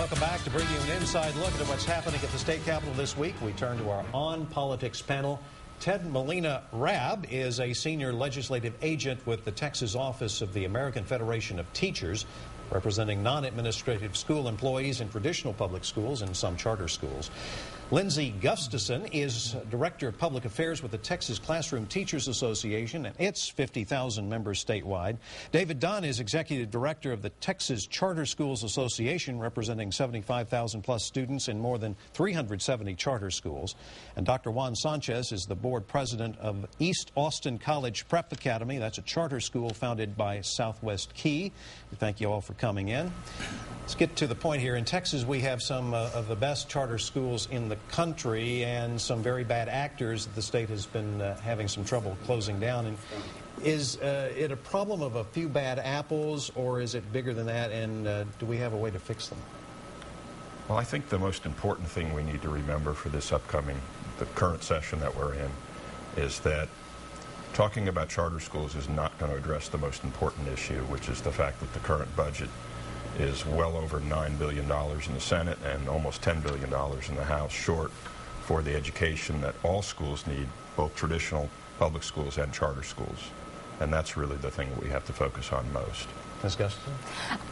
Welcome back. To bring you an inside look at what's happening at the state capitol this week, we turn to our On Politics panel. Ted Molina-Rabb is a senior legislative agent with the Texas office of the American Federation of Teachers, representing non-administrative school employees in traditional public schools and some charter schools. Lindsay Gustafson is Director of Public Affairs with the Texas Classroom Teachers Association and its 50,000 members statewide. David Dunn is Executive Director of the Texas Charter Schools Association, representing 75,000 plus students in more than 370 charter schools. And Dr. Juan Sanchez is the Board President of East Austin College Prep Academy. That's a charter school founded by Southwest Key. We thank you all for coming in. Let's get to the point here. In Texas, we have some of the best charter schools in the country and some very bad actors that the state has been having some trouble closing down. And is it a problem of a few bad apples, or is it bigger than that, and do we have a way to fix them? Well, I think the most important thing we need to remember for this the current session that we're in, is that talking about charter schools is not going to address the most important issue, which is the fact that the current budget is well over $9 billion in the Senate and almost $10 billion in the House, short for the education that all schools need, both traditional public schools and charter schools. And that's really the thing that we have to focus on most. Ms. Gustafson?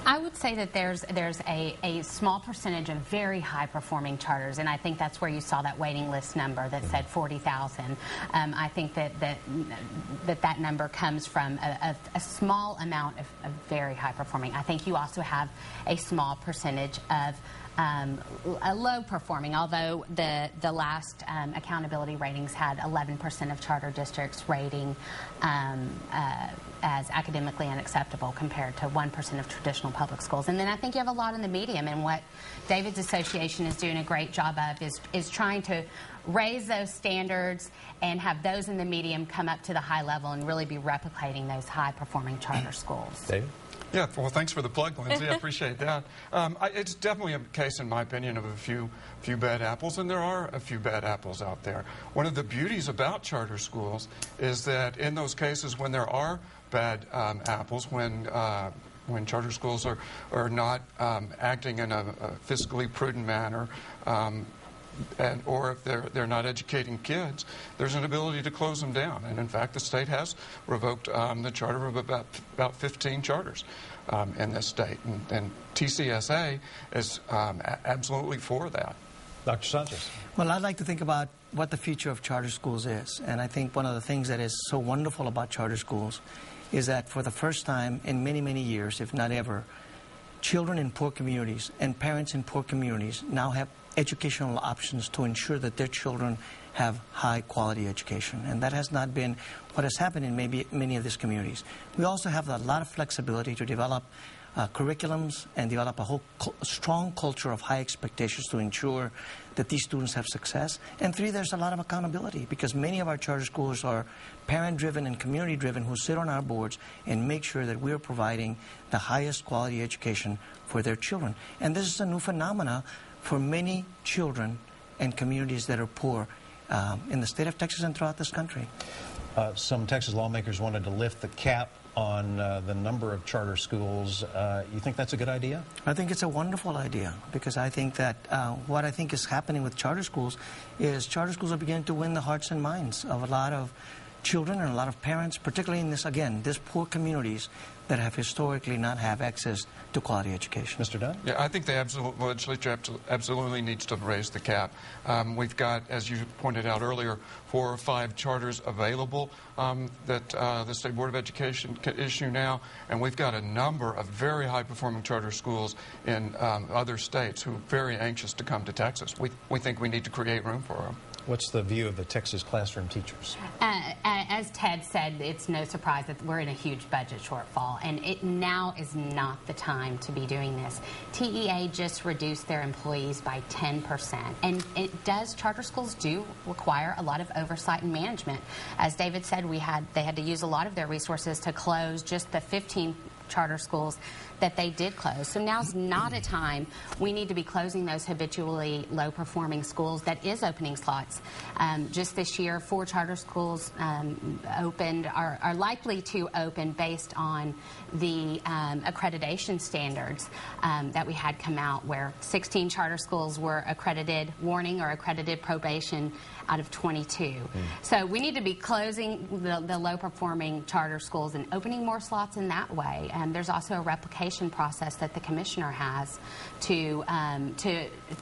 I would say that there's a small percentage of very high-performing charters, and I think that's where you saw that waiting list number that said 40,000. I think that number comes from a small amount of very high-performing. I think you also have a small percentage of low-performing, although the last accountability ratings had 11% of charter districts rating as academically unacceptable compared to 1% of traditional public schools. And then I think you have a lot in the medium, and what David's association is doing a great job of is trying to raise those standards and have those in the medium come up to the high level and really be replicating those high-performing charter schools. David? Yeah, well, thanks for the plug, Lindsay. I appreciate that. It's definitely a case, in my opinion, of a few bad apples, and there are a few bad apples out there. One of the beauties about charter schools is that in those cases when there are bad apples, when charter schools are not acting in a fiscally prudent manner, or if they're not educating kids, there's an ability to close them down. And in fact, the state has revoked the charter of about 15 charters in this state. And TCSA is absolutely for that. Dr. Sanchez? Well, I'd like to think about what the future of charter schools is. And I think one of the things that is so wonderful about charter schools is that for the first time in many, many years, if not ever, children in poor communities and parents in poor communities now have educational options to ensure that their children have high-quality education. And that has not been what has happened in maybe many of these communities. We also have a lot of flexibility to develop curriculums and develop a whole strong culture of high expectations to ensure that these students have success. And three, there's a lot of accountability, because many of our charter schools are parent-driven and community-driven, who sit on our boards and make sure that we're providing the highest quality education for their children. And this is a new phenomena for many children and communities that are poor in the state of Texas and throughout this country. Some Texas lawmakers wanted to lift the cap on the number of charter schools. You think that's a good idea? I think it's a wonderful idea, because I think that what I think is happening with charter schools is charter schools are beginning to win the hearts and minds of a lot of children and a lot of parents, particularly in this, again, these poor communities that have historically not have access to quality education. Mr. Dunn? Yeah, I think the legislature absolutely needs to raise the cap. We've got, as you pointed out earlier, 4 or 5 charters available that the State Board of Education can issue now, and we've got a number of very high-performing charter schools in other states who are very anxious to come to Texas. We think we need to create room for them. What's the view of the Texas classroom teachers? As Ted said, it's no surprise that we're in a huge budget shortfall, and now is not the time to be doing this. TEA just reduced their employees by 10%, and charter schools do require a lot of oversight and management. As David said, they had to use a lot of their resources to close just the 15 charter schools that they did close. So now's not a time we need to be closing those habitually low-performing schools. That is opening slots. Just this year, 4 charter schools opened, are likely to open based on the accreditation standards that we had come out, where 16 charter schools were accredited warning or accredited probation out of 22. So we need to be closing the low-performing charter schools and opening more slots in that way. And there's also a replication process that the commissioner has to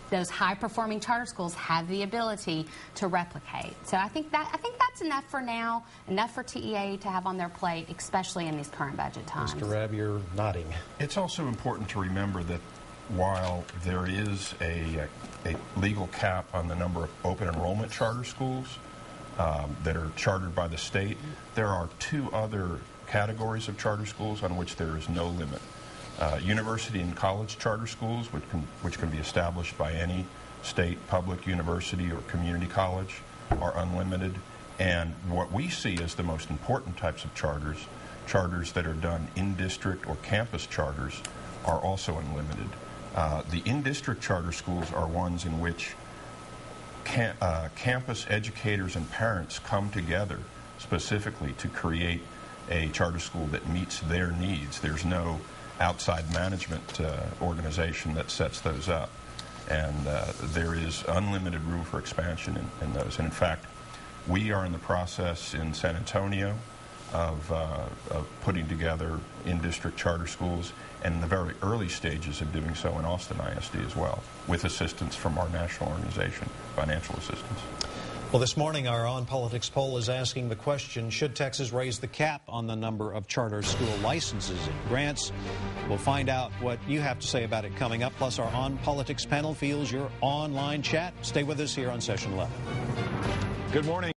those high-performing charter schools have the ability to replicate. So I think that's enough for now, enough for TEA to have on their plate, especially in these current budget times. Mr. Rabb, you're nodding. It's also important to remember that while there is a legal cap on the number of open enrollment charter schools that are chartered by the state, there are 2 other categories of charter schools on which there is no limit. University and college charter schools, which can be established by any state public university or community college, are unlimited. And what we see as the most important types of charters that are done in district or campus charters, are also unlimited. The in-district charter schools are ones in which campus educators and parents come together specifically to create a charter school that meets their needs. There's no outside management organization that sets those up. And there is unlimited room for expansion in those. And in fact, we are in the process in San Antonio of putting together in-district charter schools, and in the very early stages of doing so in Austin ISD as well, with assistance from our national organization, financial assistance. Well, this morning our On Politics poll is asking the question, should Texas raise the cap on the number of charter school licenses and grants? We'll find out what you have to say about it coming up. Plus, our On Politics panel fields your online chat. Stay with us here on Session 11. Good morning.